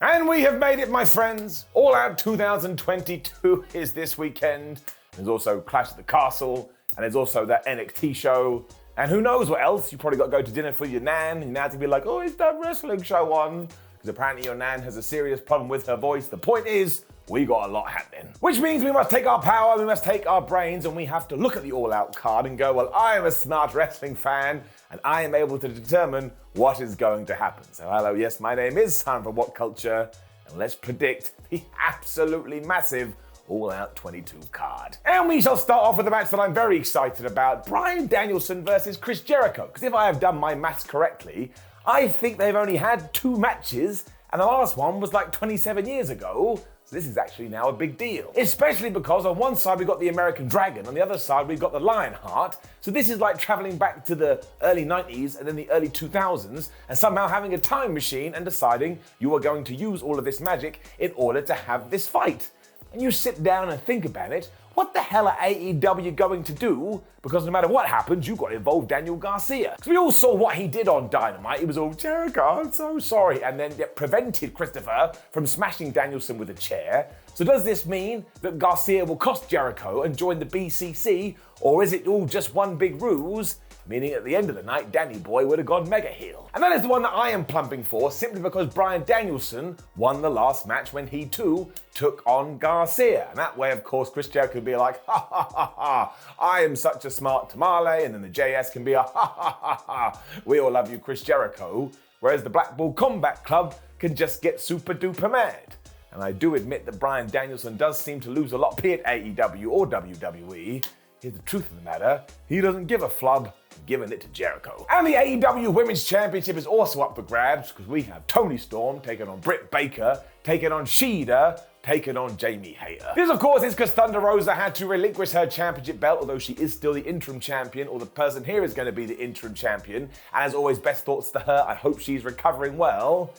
And we have made it, my friends. All Out 2022 is this weekend. There's also Clash at the Castle, and there's also that NXT show. And who knows what else? You probably got to go to dinner for your nan, and your nan's to be like, oh, is that wrestling show on? Because apparently your nan has a serious problem with her voice. The point is, we got a lot happening. Which means we must take our power, we must take our brains, and we have to look at the All Out card and go, well, I am a smart wrestling fan, and I am able to determine what is going to happen. So hello, yes, my name is Simon from What Culture, and let's predict the absolutely massive All Out 22 card. And we shall start off with a match that I'm very excited about, Bryan Danielson versus Chris Jericho. Because if I have done my maths correctly, I think they've only had 2 matches, and the last one was like 27 years ago. So this is actually now a big deal. Especially because on one side we've got the American Dragon, on the other side we've got the Lionheart. So this is like traveling back to the early 90s and then the early 2000s and somehow having a time machine and deciding you are going to use all of this magic in order to have this fight. And you sit down and think about it, what the hell are AEW going to do? Because no matter what happens, you've got to involve Daniel Garcia. Because we all saw what he did on Dynamite. He was all, Jericho, I'm so sorry. And then it prevented Christopher from smashing Danielson with a chair. So does this mean that Garcia will cost Jericho and join the BCC? Or is it all just one big ruse? Meaning at the end of the night, Danny Boy would have gone mega heel. And that is the one that I am plumping for, simply because Bryan Danielson won the last match when he too took on Garcia. And that way, of course, Chris Jericho could be like, ha ha ha ha, I am such a smart tamale, and then the JS can be a ha ha ha ha, we all love you, Chris Jericho. Whereas the Blackpool Combat Club can just get super duper mad. And I do admit that Bryan Danielson does seem to lose a lot, be it AEW or WWE. Here's the truth of the matter, he doesn't give a flub, giving it to Jericho. And the AEW Women's Championship is also up for grabs because we have Toni Storm taking on Britt Baker, taking on Shida, taking on Jamie Hayter. This, of course, is because Thunder Rosa had to relinquish her championship belt, although she is still the interim champion, or the person here is going to be the interim champion. And as always, best thoughts to her. I hope she's recovering well.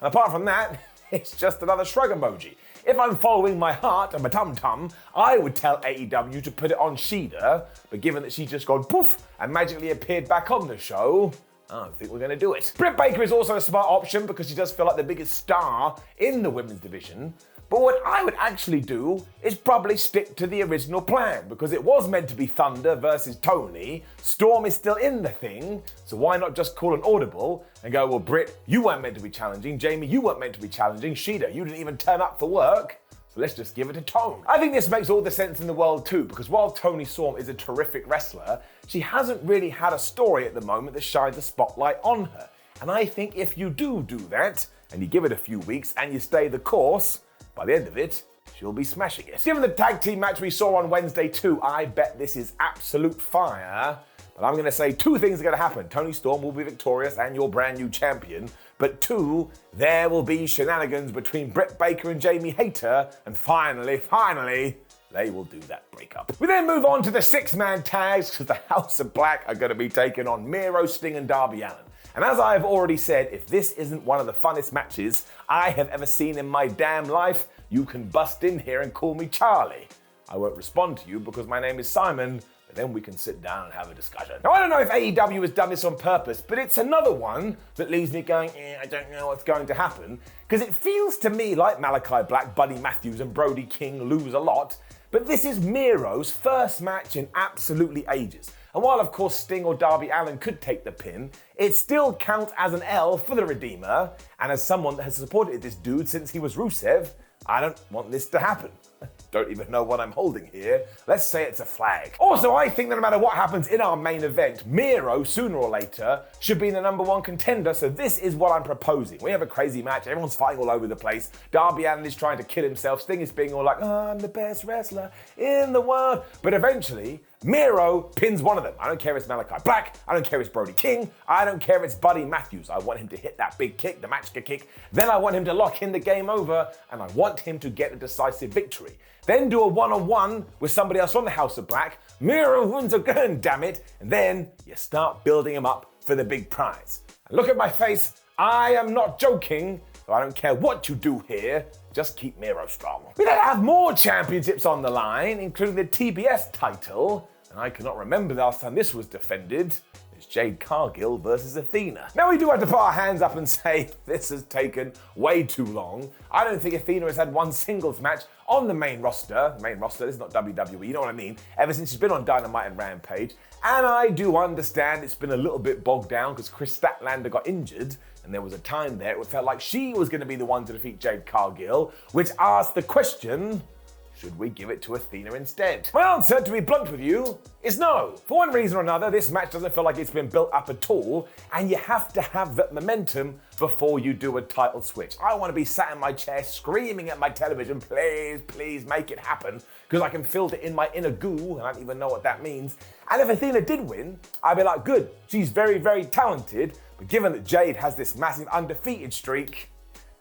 And apart from that, it's just another shrug emoji. If I'm following my heart and my tum-tum, I would tell AEW to put it on Shida, but given that she's just gone poof and magically appeared back on the show, I don't think we're going to do it. Britt Baker is also a smart option because she does feel like the biggest star in the women's division. But what I would actually do is probably stick to the original plan, because it was meant to be Thunder versus Toni. Storm is still in the thing, so why not just call an audible and go, well, Britt, you weren't meant to be challenging. Jamie, you weren't meant to be challenging. Shida, you didn't even turn up for work. So let's just give it a Toni. I think this makes all the sense in the world too, because while Toni Storm is a terrific wrestler, she hasn't really had a story at the moment that shines a spotlight on her. And I think if you do that, and you give it a few weeks and you stay the course, by the end of it, she'll be smashing it. Given the tag team match we saw on Wednesday too, I bet this is absolute fire. But I'm going to say 2 things are going to happen. Toni Storm will be victorious and your brand new champion. But 2, there will be shenanigans between Britt Baker and Jamie Hayter. And finally, they will do that breakup. We then move on to the 6-man tags, because the House of Black are going to be taking on Miro, Sting, and Darby Allin. And as I have already said, if this isn't one of the funnest matches I have ever seen in my damn life, you can bust in here and call me Charlie. I won't respond to you because my name is Simon, but then we can sit down and have a discussion. Now, I don't know if AEW has done this on purpose, but it's another one that leaves me going, I don't know what's going to happen, because it feels to me like Malachi Black, Buddy Matthews, and Brody King lose a lot, but this is Miro's first match in absolutely ages. And while, of course, Sting or Darby Allin could take the pin, it still counts as an L for the Redeemer. And as someone that has supported this dude since he was Rusev, I don't want this to happen. Don't even know what I'm holding here. Let's say it's a flag. Also, I think that no matter what happens in our main event, Miro, sooner or later, should be the #1 contender, so this is what I'm proposing. We have a crazy match, everyone's fighting all over the place. Darby Allin is trying to kill himself, Sting is being all like, oh, I'm the best wrestler in the world. But eventually, Miro pins one of them. I don't care if it's Malachi Black, I don't care if it's Brody King, I don't care if it's Buddy Matthews. I want him to hit that big kick, the match kick, then I want him to lock in the game over, and I want him to get a decisive victory. Then do a one-on-one with somebody else from the House of Black, Miro wins again, damn it, and then you start building him up for the big prize. And look at my face, I am not joking, so I don't care what you do here, just keep Miro strong. We then have more championships on the line, including the TBS title, and I cannot remember the last time this was defended. It's Jade Cargill versus Athena. Now we do have to put our hands up and say this has taken way too long. I don't think Athena has had one singles match on the main roster. The main roster, this is not WWE, you know what I mean? Ever since she's been on Dynamite and Rampage. And I do understand it's been a little bit bogged down because Chris Statlander got injured. And there was a time there it felt like she was going to be the one to defeat Jade Cargill, which asked the question, should we give it to Athena instead? My answer, to be blunt with you, is no. For one reason or another, this match doesn't feel like it's been built up at all, and you have to have that momentum before you do a title switch. I want to be sat in my chair screaming at my television, please, please make it happen, because I can feel it in my inner goo, and I don't even know what that means. And if Athena did win, I'd be like, good, she's very, very talented, but given that Jade has this massive undefeated streak,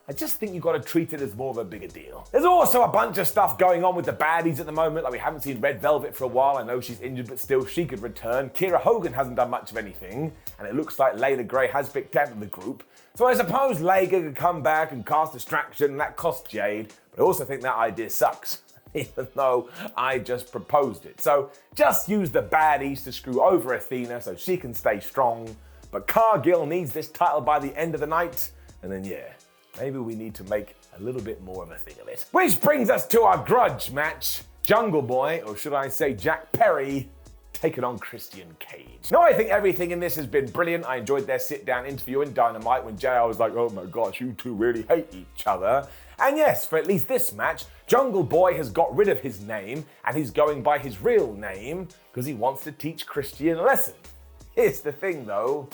I just think you've got to treat it as more of a bigger deal. There's also a bunch of stuff going on with the baddies at the moment. Like, we haven't seen Red Velvet for a while. I know she's injured, but still she could return. Kiera Hogan hasn't done much of anything, and it looks like Layla Gray has picked out of the group. So I suppose Layla could come back and cast distraction, and that costs Jade. But I also think that idea sucks, even though I just proposed it. So just use the baddies to screw over Athena so she can stay strong. But Cargill needs this title by the end of the night, and then yeah, maybe we need to make a little bit more of a thing of it. Which brings us to our grudge match. Jungle Boy, or should I say Jack Perry, taking on Christian Cage. Now, I think everything in this has been brilliant. I enjoyed their sit-down interview in Dynamite when JR was like, oh my gosh, you two really hate each other. And yes, for at least this match, Jungle Boy has got rid of his name and he's going by his real name because he wants to teach Christian a lesson. Here's the thing though,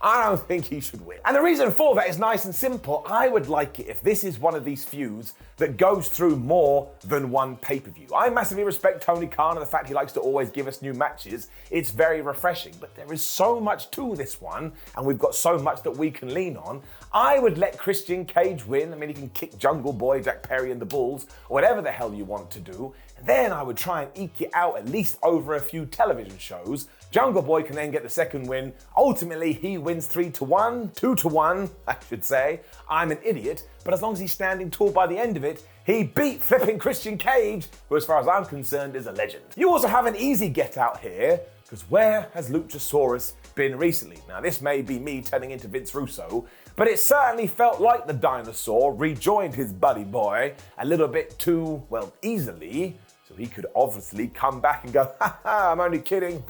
I don't think he should win. And the reason for that is nice and simple. I would like it if this is one of these feuds that goes through more than one pay-per-view. I massively respect Tony Khan and the fact he likes to always give us new matches. It's very refreshing, but there is so much to this one, and we've got so much that we can lean on. I would let Christian Cage win. I mean, he can kick Jungle Boy, Jack Perry and the Bulls, or whatever the hell you want to do. And then I would try and eke it out at least over a few television shows. Jungle Boy can then get the second win. Ultimately, he wins 3-1, 2-1, I should say. I'm an idiot, but as long as he's standing tall by the end of it, he beat flipping Christian Cage, who as far as I'm concerned is a legend. You also have an easy get out here, because where has Luchasaurus been recently? Now, this may be me turning into Vince Russo, but it certainly felt like the dinosaur rejoined his buddy boy a little bit too, well, easily, so he could obviously come back and go, ha, I'm only kidding,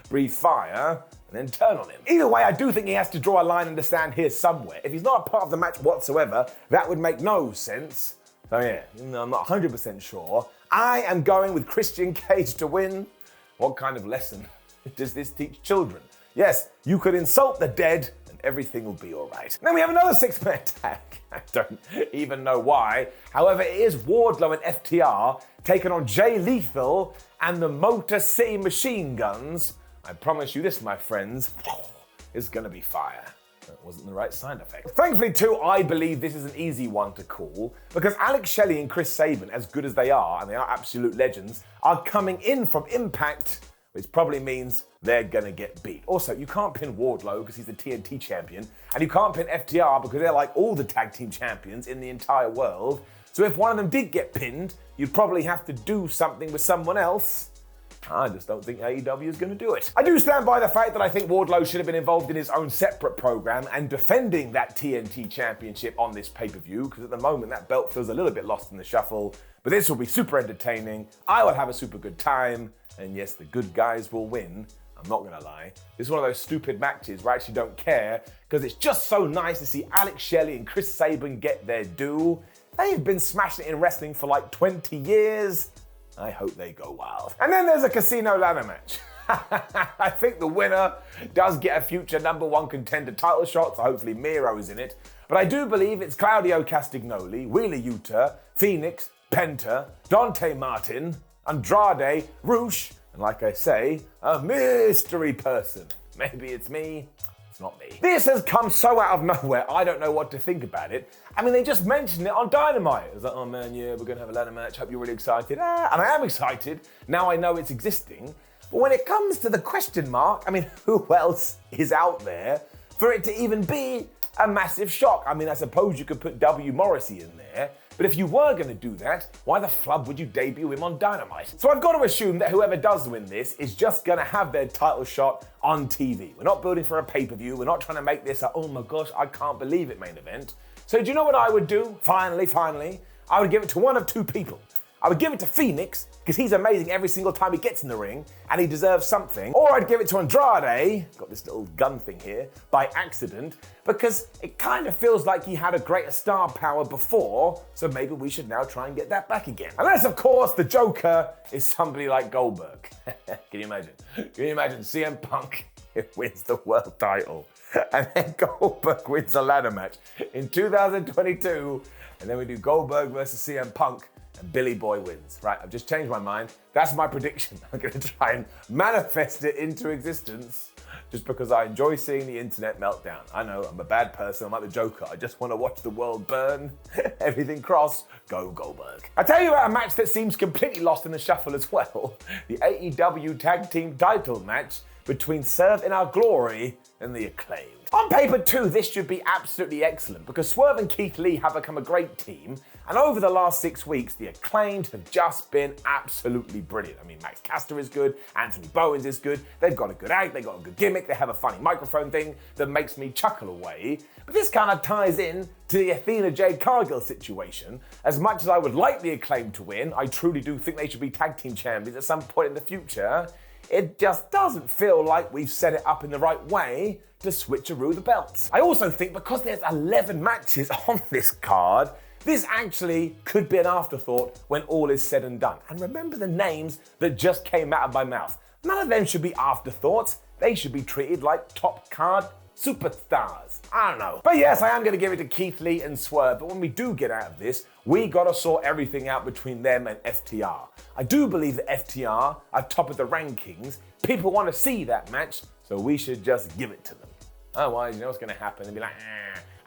breathe fire, and then turn on him. Either way, I do think he has to draw a line in the sand here somewhere. If he's not a part of the match whatsoever, that would make no sense. So yeah, I'm not 100% sure. I am going with Christian Cage to win. What kind of lesson does this teach children? Yes, you could insult the dead and everything will be all right. Then we have another six-man tag. I don't even know why. However, it is Wardlow and FTR taking on Jay Lethal and the Motor City Machine Guns. I promise you this, my friends, is gonna be fire. That wasn't the right sound effect. Thankfully too, I believe this is an easy one to call because Alex Shelley and Chris Sabin, as good as they are, and they are absolute legends, are coming in from Impact, which probably means they're gonna get beat. Also, you can't pin Wardlow because he's the TNT champion, and you can't pin FTR because they're like all the tag team champions in the entire world. So if one of them did get pinned, you'd probably have to do something with someone else. I just don't think AEW is going to do it. I do stand by the fact that I think Wardlow should have been involved in his own separate program and defending that TNT championship on this pay-per-view, because at the moment that belt feels a little bit lost in the shuffle. But this will be super entertaining. I will have a super good time. And yes, the good guys will win. I'm not going to lie. This is one of those stupid matches where I actually don't care because it's just so nice to see Alex Shelley and Chris Sabin get their due. They've been smashing it in wrestling for like 20 years. I hope they go wild. And then there's a casino ladder match. I think the winner does get a future #1 contender title shot, so hopefully Miro is in it. But I do believe it's Claudio Castagnoli, Wheeler Yuta, Phoenix, Penta, Dante Martin, Andrade, Roosh, and like I say, a mystery person. Maybe it's me. Not me. This has come so out of nowhere, I don't know what to think about it. I mean, they just mentioned it on Dynamite. It was like, oh man, yeah, we're gonna have a ladder match, hope you're really excited. And I am excited, now I know it's existing. But when it comes to the question mark, I mean, who else is out there for it to even be a massive shock. I mean, I suppose you could put W. Morrissey in there, but if you were going to do that, why the flub would you debut him on Dynamite? So I've got to assume that whoever does win this is just going to have their title shot on TV. We're not building for a pay-per-view. We're not trying to make this a, oh my gosh, I can't believe it main event. So do you know what I would do? Finally, I would give it to one of two people. I would give it to Phoenix, because he's amazing every single time he gets in the ring, and he deserves something. Or I'd give it to Andrade, got this little gun thing here, by accident, because it kind of feels like he had a greater star power before, so maybe we should now try and get that back again. Unless, of course, the Joker is somebody like Goldberg. Can you imagine? Can you imagine CM Punk wins the world title, and then Goldberg wins a ladder match in 2022, and then we do Goldberg versus CM Punk, and Billy Boy wins. Right, I've just changed my mind. That's my prediction. I'm going to try and manifest it into existence just because I enjoy seeing the internet melt down. I know, I'm a bad person. I'm like the Joker. I just want to watch the world burn. Everything cross, go Goldberg. I tell you about a match that seems completely lost in the shuffle as well. The AEW Tag Team title match between Serve in Our Glory and The Acclaimed. On paper too, this should be absolutely excellent because Swerve and Keith Lee have become a great team, and over the last 6 weeks, The Acclaimed have just been absolutely brilliant. I mean, Max Caster is good, Anthony Bowens is good, they've got a good act, they've got a good gimmick, they have a funny microphone thing that makes me chuckle away. But this kind of ties in to the Athena Jade Cargill situation. As much as I would like The Acclaimed to win, I truly do think they should be tag team champions at some point in the future. It just doesn't feel like we've set it up in the right way to switcheroo the belts. I also think because there's 11 matches on this card, this actually could be an afterthought when all is said and done. And remember the names that just came out of my mouth. None of them should be afterthoughts. They should be treated like top card superstars. I don't know. But yes, I am going to give it to Keith Lee and Swerve, but when we do get out of this, we got to sort everything out between them and FTR. I do believe that FTR are top of the rankings. People want to see that match, so we should just give it to them. Otherwise, you know what's going to happen? They'll be like,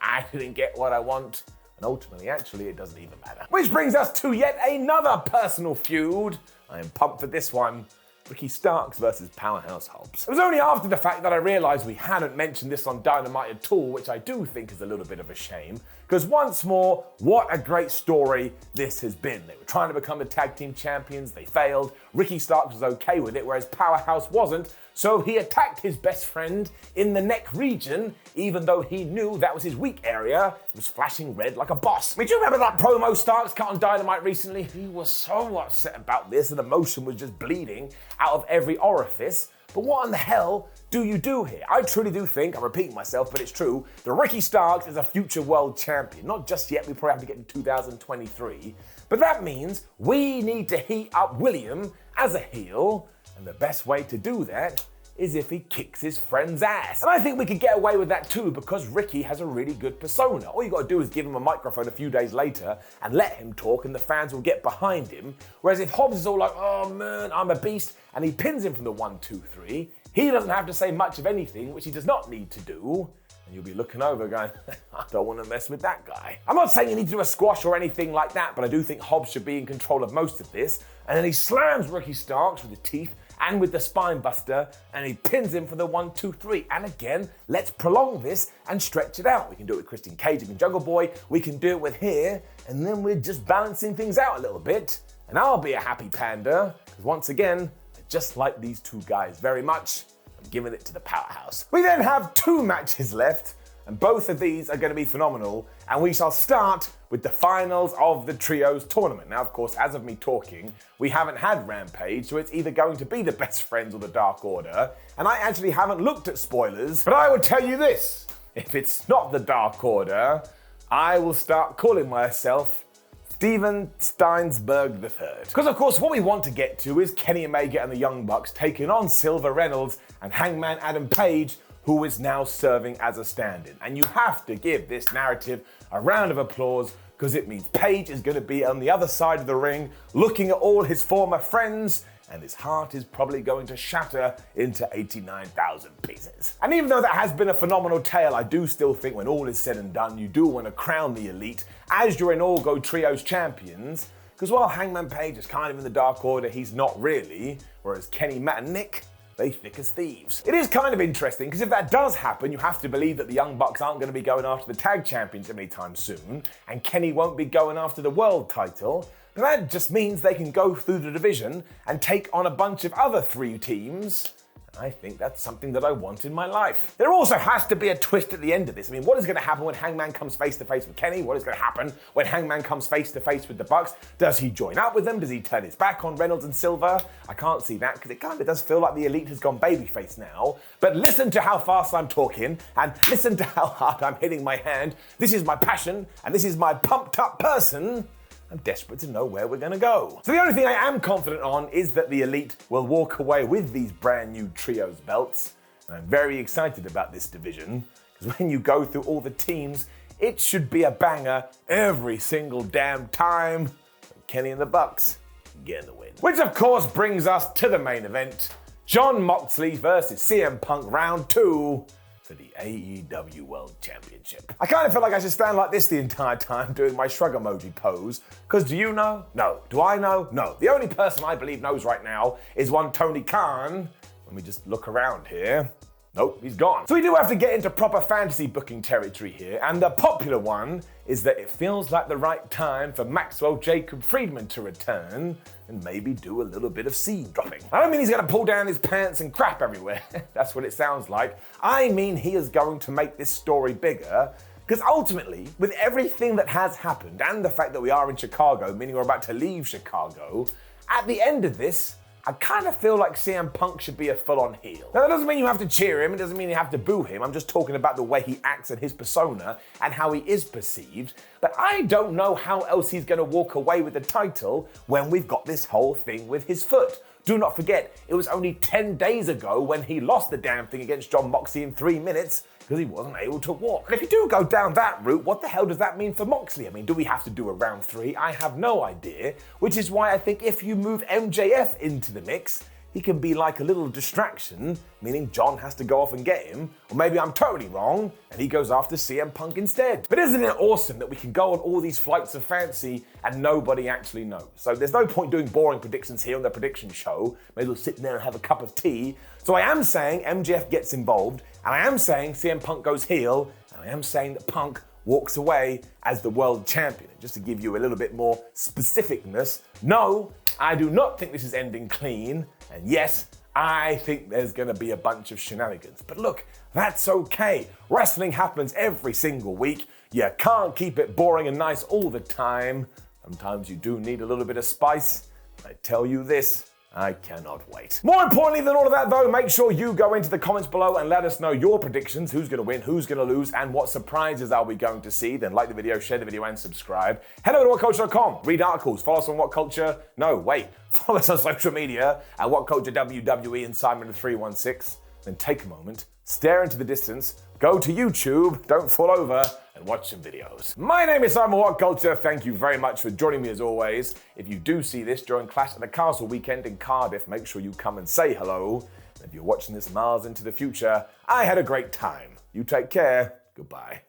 I didn't get what I want. And ultimately, actually, it doesn't even matter. Which brings us to yet another personal feud. I am pumped for this one. Ricky Starks versus Powerhouse Hobbs. It was only after the fact that I realized we hadn't mentioned this on Dynamite at all, which I do think is a little bit of a shame, because once more, what a great story this has been. They were trying to become the tag team champions, they failed. Ricky Starks was okay with it, whereas Powerhouse wasn't, so he attacked his best friend in the neck region, even though he knew that was his weak area. He was flashing red like a boss. I mean, do you remember that promo Starks cut on Dynamite recently? He was so upset about this and the emotion was just bleeding out of every orifice. But what in the hell do you do here? I truly do think, I'm repeating myself, but it's true, that Ricky Starks is a future world champion. Not just yet, we probably have to get in 2023. But that means we need to heat up William as a heel, and the best way to do that is if he kicks his friend's ass. And I think we could get away with that too because Ricky has a really good persona. All you gotta do is give him a microphone a few days later and let him talk and the fans will get behind him. Whereas if Hobbs is all like, oh man, I'm a beast, and he pins him from the 1, 2, 3, he doesn't have to say much of anything, which he does not need to do. And you'll be looking over going, I don't want to mess with that guy. I'm not saying you need to do a squash or anything like that, but I do think Hobbs should be in control of most of this. And then he slams Ricky Starks with the teeth and with the spine buster, and he pins him for the 1, 2, 3. And again, let's prolong this and stretch it out. We can do it with Christian Cage and Jungle Boy, we can do it with here, and then we're just balancing things out a little bit. And I'll be a happy panda, because once again, I just like these two guys very much. I'm giving it to the Powerhouse. We then have 2 matches left, and both of these are going to be phenomenal, and we shall start with the finals of the Trios tournament. Now, of course, as of me talking, we haven't had Rampage, so it's either going to be the Best Friends or the Dark Order, and I actually haven't looked at spoilers, but I will tell you this, if it's not the Dark Order, I will start calling myself Steven Steinsberg III. Because of course what we want to get to is Kenny Omega and the Young Bucks taking on Silver Reynolds and Hangman Adam Page, who is now serving as a stand-in. And you have to give this narrative a round of applause because it means Page is going to be on the other side of the ring looking at all his former friends, and his heart is probably going to shatter into 89,000 pieces. And even though that has been a phenomenal tale, I do still think when all is said and done, you do want to crown the Elite as your inaugural Trios champions, because while Hangman Page is kind of in the Dark Order, he's not really, whereas Kenny, Matt and Nick, they thick as thieves. It is kind of interesting, because if that does happen, you have to believe that the Young Bucks aren't going to be going after the tag championship anytime soon, and Kenny won't be going after the world title. But that just means they can go through the division and take on a bunch of other 3 teams. I think that's something that I want in my life. There also has to be a twist at the end of this. I mean, what is going to happen when Hangman comes face to face with Kenny? What is going to happen when Hangman comes face to face with the Bucks? Does he join up with them? Does he turn his back on Reynolds and Silver? I can't see that, because it kind of does feel like the Elite has gone babyface now. But listen to how fast I'm talking, and listen to how hard I'm hitting my hand. This is my passion, and this is my pumped up person. I'm desperate to know where we're going to go. So the only thing I am confident on is that the Elite will walk away with these brand new trios belts. And I'm very excited about this division, because when you go through all the teams, it should be a banger every single damn time. So Kenny and the Bucks get the win. Which of course brings us to the main event. Jon Moxley versus CM Punk round 2. For the AEW World Championship. I kind of feel like I should stand like this the entire time doing my shrug emoji pose, because do you know? No. Do I know? No. The only person I believe knows right now is one Tony Khan. Let me just look around here. Nope, he's gone. So we do have to get into proper fantasy booking territory here, and the popular one is that it feels like the right time for Maxwell Jacob Friedman to return and maybe do a little bit of seed dropping. I don't mean he's gonna pull down his pants and crap everywhere. That's what it sounds like. I mean he is going to make this story bigger, because ultimately, with everything that has happened and the fact that we are in Chicago, meaning we're about to leave Chicago, at the end of this, I kind of feel like CM Punk should be a full-on heel. Now, that doesn't mean you have to cheer him, it doesn't mean you have to boo him, I'm just talking about the way he acts and his persona and how he is perceived, but I don't know how else he's gonna walk away with the title when we've got this whole thing with his foot. Do not forget, it was only 10 days ago when he lost the damn thing against Jon Moxley in 3 minutes, because he wasn't able to walk. And if you do go down that route, what the hell does that mean for Moxley? I mean, do we have to do a round 3? I have no idea, which is why I think if you move MJF into the mix, he can be like a little distraction, meaning John has to go off and get him, or maybe I'm totally wrong, and he goes after CM Punk instead. But isn't it awesome that we can go on all these flights of fancy and nobody actually knows? So there's no point doing boring predictions here on the prediction show. Maybe we'll sit there and have a cup of tea. So I am saying MJF gets involved, and I am saying CM Punk goes heel, and I am saying that Punk walks away as the world champion. And just to give you a little bit more specificness, no, I do not think this is ending clean. And yes, I think there's gonna be a bunch of shenanigans. But look, that's okay. Wrestling happens every single week. You can't keep it boring and nice all the time. Sometimes you do need a little bit of spice. I tell you this, I cannot wait. More importantly than all of that though, make sure you go into the comments below and let us know your predictions, who's gonna win, who's gonna lose, and what surprises are we going to see. Then like the video, share the video, and subscribe. Head over to whatculture.com, read articles, follow us on What Culture. No, wait, follow us on social media at What Culture WWE and Simon316. Then take a moment, stare into the distance, go to YouTube, don't fall over, and watch some videos. My name is Simon What Culture. Thank you very much for joining me as always. If you do see this during Clash at the Castle weekend in Cardiff, make sure you come and say hello. And if you're watching this miles into the future, I had a great time. You take care. Goodbye.